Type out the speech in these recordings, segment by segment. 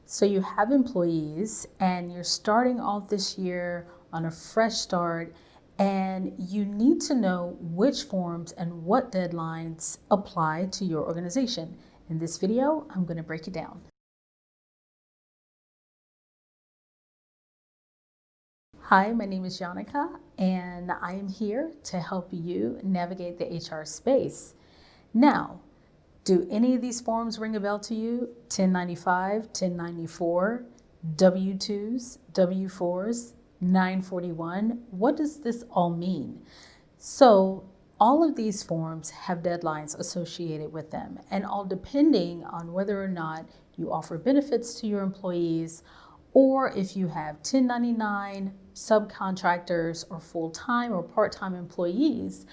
So you have employees and you're starting off this year on a fresh start, and you need to know which forms and what deadlines apply to your organization. In this video, I'm going to break it down. Hi, my name is Janica, and I am here to help you navigate the HR space. Now, do any of these forms ring a bell to you? 1095, 1094, W-2s, W-4s, 941. What does this all mean? So all of these forms have deadlines associated with them, and all depending on whether or not you offer benefits to your employees, or if you have 1099, subcontractors, or full-time or part-time employees,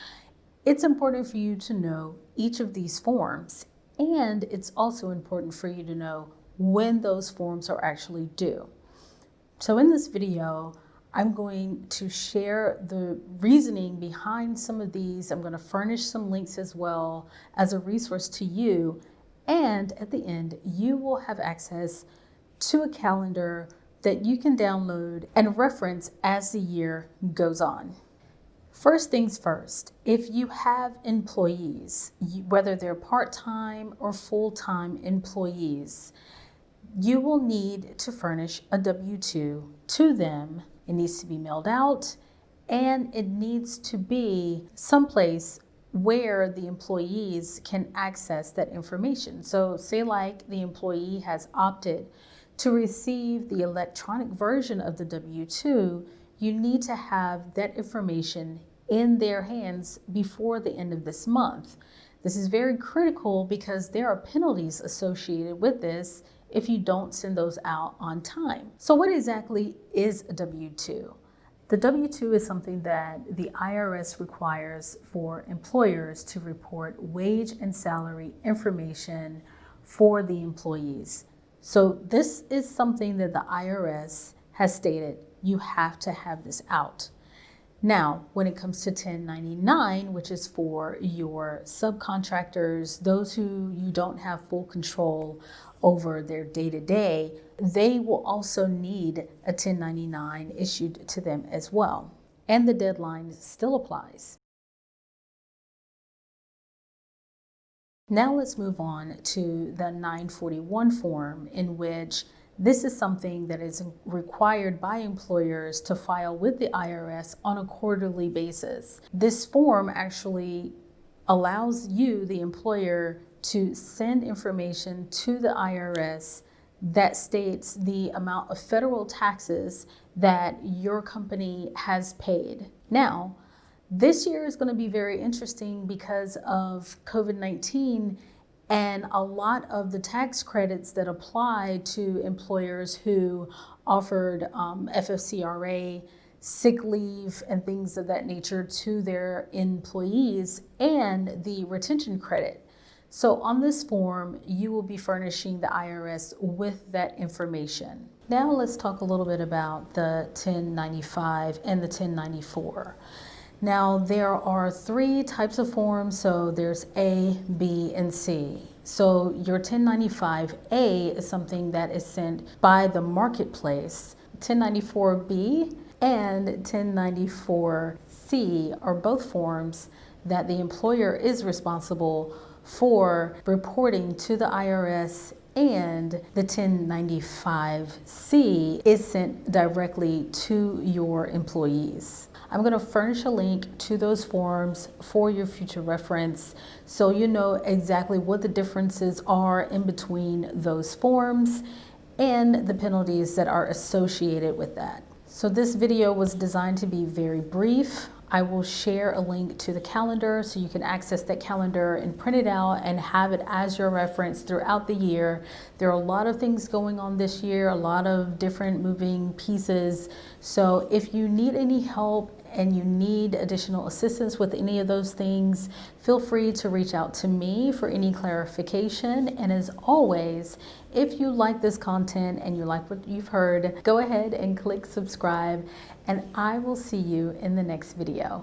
it's important for you to know each of these forms, and it's also important for you to know when those forms are actually due. So in this video, I'm going to share the reasoning behind some of these. I'm going to furnish some links as well as a resource to you, and at the end, you will have access to a calendar that you can download and reference as the year goes on. First things first, if you have employees, whether they're part-time or full-time employees, you will need to furnish a W-2 to them. It needs to be mailed out, and it needs to be someplace where the employees can access that information. So say like the employee has opted to receive the electronic version of the W-2, you need to have that information in their hands before the end of this month. This is very critical because there are penalties associated with this if you don't send those out on time. So what exactly is a W-2? The W-2 is something that the IRS requires for employers to report wage and salary information for the employees. So this is something that the IRS has stated you have to have this out. Now, when it comes to 1099, which is for your subcontractors, those who you don't have full control over their day-to-day, they will also need a 1099 issued to them as well. And the deadline still applies. Now let's move on to the 941 form, in which this is something that is required by employers to file with the IRS on a quarterly basis. This form actually allows you, the employer, to send information to the IRS that states the amount of federal taxes that your company has paid. Now, this year is going to be very interesting because of COVID-19 and a lot of the tax credits that apply to employers who offered FFCRA, sick leave, and things of that nature to their employees, and the retention credit. So on this form, you will be furnishing the IRS with that information. Now let's talk a little bit about the 1095 and the 1094. Now, there are three types of forms, so there's A, B, and C. So your 1095A is something that is sent by the marketplace. 1094B and 1094C are both forms that the employer is responsible for reporting to the IRS, and the 1095C is sent directly to your employees. I'm going to furnish a link to those forms for your future reference, so you know exactly what the differences are in between those forms and the penalties that are associated with that. So this video was designed to be very brief. I will share a link to the calendar so you can access that calendar and print it out and have it as your reference throughout the year. There are a lot of things going on this year, a lot of different moving pieces. So if you need any help and you need additional assistance with any of those things, feel free to reach out to me for any clarification. And as always, if you like this content and you like what you've heard, go ahead and click subscribe, and I will see you in the next video.